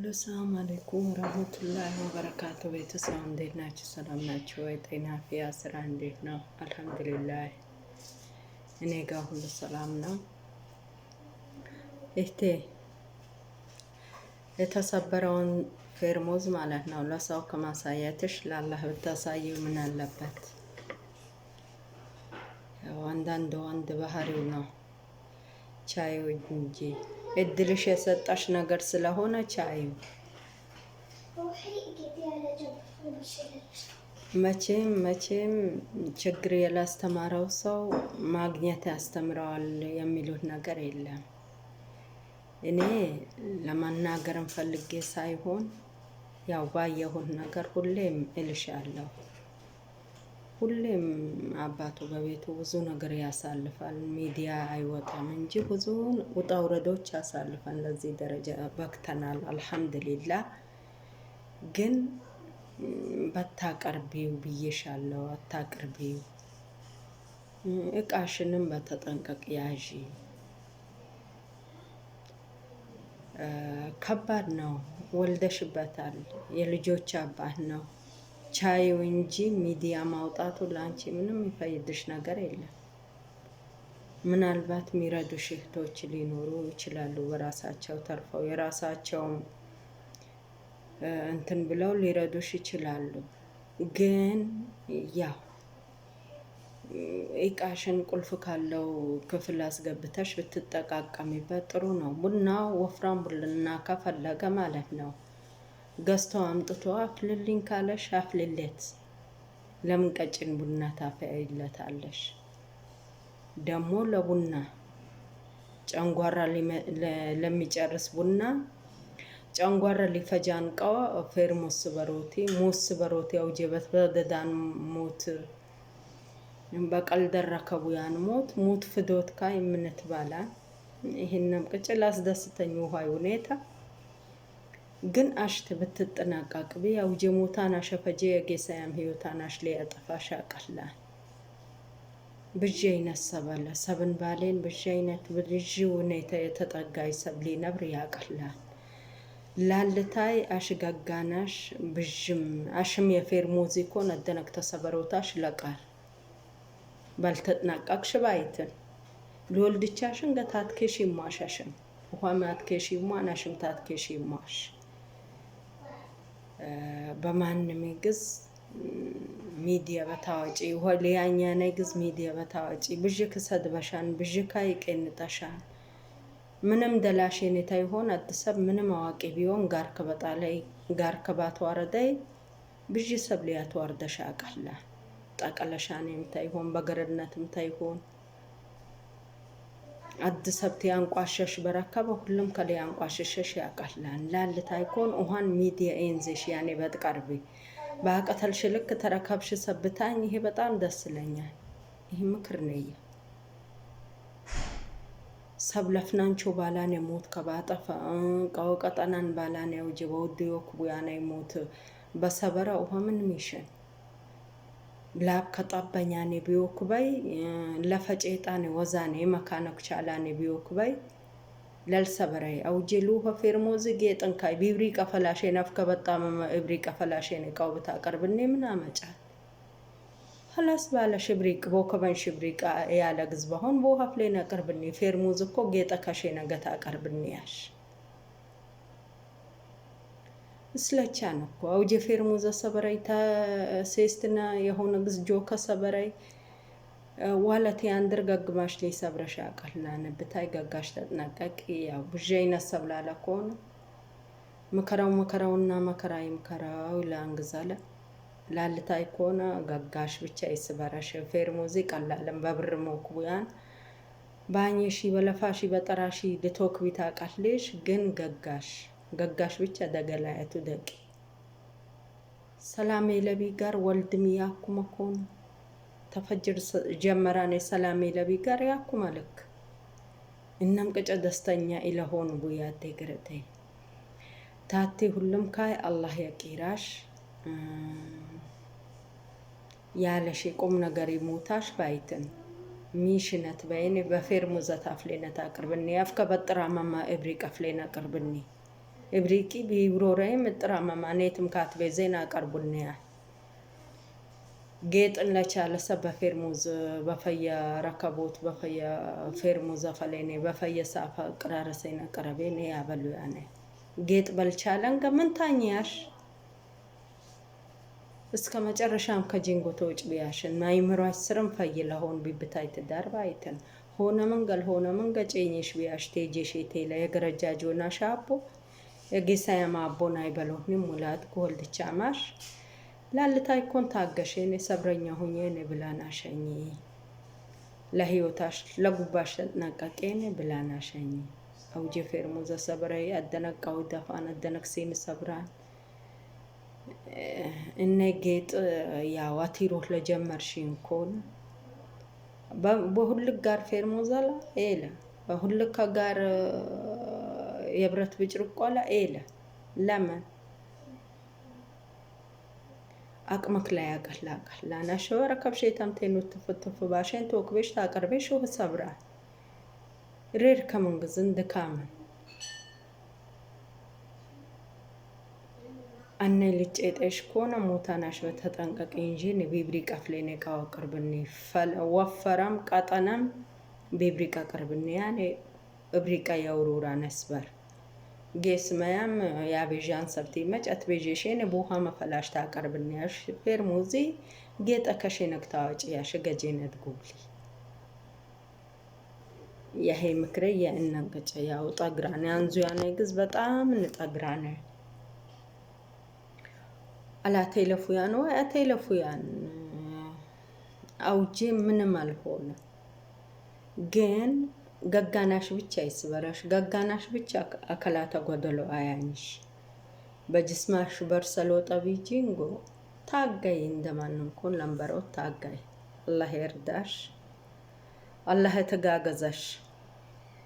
ሄሎ ሰላም አለይኩም ወራህመቱላሂ ወበረካቱ። ቤተሰብ እንዴት ናችሁ? ሰላም ናችሁ ወይ? ጤና ፊያ ስራ እንዴት ነው? አልሐምዱሊላህ እኔ ጋር ሁሉ ሰላም ነው። እህቴ የተሰበረውን ፌርሙዝ ማለት ነው ለሰው ከማሳየትሽ ለአላህ ብታሳየው ምን አለበት? ያው አንዳንድ ወንድ ባህሪው ነው ቻዩ እንጂ እድልሽ የሰጠሽ ነገር ስለሆነ ቻዩ። መቼም ችግር ያላስተማረው ሰው ማግኘት ያስተምረዋል የሚሉት ነገር የለም። እኔ ለመናገርም ፈልጌ ሳይሆን ያው ባየሁት ነገር ሁሌም እልሻለሁ። ሁሌም አባቱ በቤቱ ብዙ ነገር ያሳልፋል። ሚዲያ አይወጣም እንጂ ብዙ ውጣ ውረዶች ያሳልፋል። ለዚህ ደረጃ በክተናል። አልሐምዱሊላህ። ግን በታቀርቢው ብዬሻለሁ። አታቅርቢው። እቃሽንም በተጠንቀቅ ያዢ። ከባድ ነው። ወልደሽበታል። የልጆች አባት ነው። ቻዩ እንጂ ሚዲያ ማውጣቱ ለአንቺ ምንም የሚፈይድሽ ነገር የለም። ምናልባት የሚረዱሽ እህቶች ሊኖሩ ይችላሉ። በራሳቸው ተርፈው የራሳቸውም እንትን ብለው ሊረዱሽ ይችላሉ። ግን ያው እቃሽን ቁልፍ ካለው ክፍል አስገብተሽ ብትጠቃቀሚበት ጥሩ ነው። ቡናው ወፍራም ቡና ከፈለገ ማለት ነው ገዝተው አምጥቶ አፍልልኝ ካለሽ አፍልለት። ለምን ቀጭን ቡና ታፈይለታለሽ? ደግሞ ለቡና ጨንጓራ ለሚጨርስ ቡና ጨንጓራ ሊፈጃንቀው ፌርሙስ በሮቲ ሙስ በሮቲ አውጀበት በደዳን ሞት በቀል ደረከቡ ያን ሞት ፍዶት ካ የምንትባላ ይሄንም ቅጭል አስደስተኝ ውሃይ ሁኔታ ግን አሽት ብትጠናቀቅ ቢያው ጀሞታና ሸፈጀ የጌሳያም ህይወታናሽ ሊያጠፋሽ ያቀላል። ብጀይነት ሰበለ ሰብን ባሌን ብጀይነት ብልጅ ሁኔታ የተጠጋይ ሰብሊ ነብር ያቀላል። ላልታይ አሽጋጋናሽ ብጅም አሽም የፌርሙዝ እኮ ነደነክ ተሰበሮታሽ ለቃል ባልተጠናቀቅሽ ባይትን ለወልድቻሽን ገታትከሽ ይማሻሽን ውሃ ማትከሽ ይማናሽም ታትከሽ ይማሽ በማንም ይግዝ ሚዲያ በታዋጪ ወሊያኛ ነግዝ ሚዲያ በታዋጪ ብጅ ከሰድበሻን ብጅ ካይቀንጣሻን ምንም ደላሽን የታይሆን አጥሰብ ምንም አዋቂ ቢሆን ጋር ከበጣላይ ጋር ከባቱ ወረዳይ ብጅ ሰብሊያት ወርደሻ አቀላ ጠቀለሻን የምታይሆን በገረድነትም ታይሆን አድሰብት ያንቋሸሽ በረከበ ሁሉም ከለ ያንቋሸሽ ያቀላን ላልታይኮን ውሃን ሚዲያ ኤንዜሽ ያኔ በትቀርቢ ባቀተልሽ ልክ ተረከብሽ ሰብታኝ ይሄ በጣም ደስ ይለኛል። ይሄ ምክር ነው። ሰብለፍናንቾ ባላን የሞት ከባጠፈ ቀውቀጠናን ባላን ያውጀበው ዲዮክ ቡያና ሞት በሰበራ ውሃ ምን ሚሽን ላብ ከጣበኛኔ ቢዮክ ባይ ለፈጨጣኔ ወዛኔ መካነክ ቻላኔ ቢዮክ ባይ ለልሰበራይ አውጀሉ ፌርሙዝ ጌጥንካይ ቢብሪ ቀፈላሽ ነፍከ በጣም እብሪ ቀፈላሽ ነቃው ብታቀርብኔ ምን አመጫል ሀላስ ባለ ሽብሪቅ ቦከበን ሽብሪቅ ያለ ግዝባሁን ቦሃፍ ላይ ነቀርብኔ ፌርሙዝ እኮ ጌጠ ከሼ ነገታ አቀርብኔ ያሽ ስለቻ ነው እኮ አውጀ ፌርሙዝ ሰበራይ ሴስትና የሆነ ግዝጆ ከሰበራይ ዋለት ያንድር ገግማሽ ላይ ሰብረሻ አቀላነ ብታይ ገጋሽ ተጠናቀቂ ያው ብጀይና ሰብላላ ኮን መከራውና መከራይ መከራው ላንግዛለ ላልታይ ኮነ ገጋሽ ብቻ ይስበራሽ ፌርሙዝ ቀላለም በብር ሞክቡያን ባኝሺ በለፋሺ በጠራሺ ለቶክ ቢታቀልሽ ግን ገጋሽ ብቻ ደገላያቱ ደቂ ሰላሜ ለቢ ጋር ወልድም ያኩማ ኮን ተፈጅር ጀመራኔ ሰላሜ ለቢ ጋር ያኩማ ልክ እናም ቀጨ ደስተኛ ኢለሆን ቡያቴ ገረቴ ታቴ ሁሉም ካይ አላህ ያቂራሽ ያለሽ ቁም ነገር ይሞታሽ ባይትን ሚሽነት በይኔ በፌርሙዘት አፍሌነት አቅርብኒ ያፍከ በጥራማማ እብሪ ቀፍሌና አቅርብኒ إبريكي بيبروري مترامة مانيتم كاتبة زينا قربنيا جيت إن لشالة سبا فيرموز بفيا ركبوت بفيا فيرموز فليني بفيا سافا قرار سينا قربيني يا بلو يعني جيت بالشالنغ من تانياش እስከ መጨረሻም ከጂንጎ ተውጭ ቢያሽን ማይምሮ አስርም ፈይለ ሆን ቢብታይ ትዳር ባይተን ሆነ መንገል ሆነ መንገጨኝሽ ቢያሽ ቴጄሽ ቴለ የገረጃጆና ሻፖ የጌሳያ ማቦና ይበሎኒ ሙላት ጎልድቻ ማሽ ላልታይ ኮን ታገሽኔ ሰብረኛ ሆኜ ኔ ብላና ሸኝ ለህይወታሽ ለጉባሽ ተነቀቀኔ ብላና ሸኝ አውጄ ፌርሙዘ ሰብራይ አደነቃው ደፋን አደነክሲን ሰብራን እነ ጌጥ ያው አቲሮህ ለጀመርሽን ኮን በሁልክ ጋር ፌርሞዛላ ኤለ በሁልክ ጋር የብረት ብጭርቆላ ኤለ ለምን አቅመክ ላይ ያቀላቀል ላና ሸወረ ከብሸታም ተኑት ተፈተፈ ባሸን ተወክበሽ ታቀርበሽ ወህ ሰብራ ሬር ከመንግዝን ደካም أنا اللي تجيتش كونا موتاناش بتهتنقق إنجيني بيبريك أفليني كاو قربني وفرم قطنم بيبريك قربني يعني إبريكا يورورا نسبر جيس ميام يا بيجان سبتي مج أتبيجيشيني بوها ما فلاش تا قربني أش فيرموزي جيت أكشينك تاوج يا شجاجينة تقولي يا هي مكرية إنك يا وطقراني أنزو يعني جز بتأم نتقراني على تلفويان وأتلفويان أو جيم من مالهون جين جعاناش بتشاي سبراش جعاناش بتشا أكلاتا قدلو عيانش بجسماش برسلو طبي جينجو تاجي عندما نكون لمبرو تاجي الله يرداش الله يتجاوزش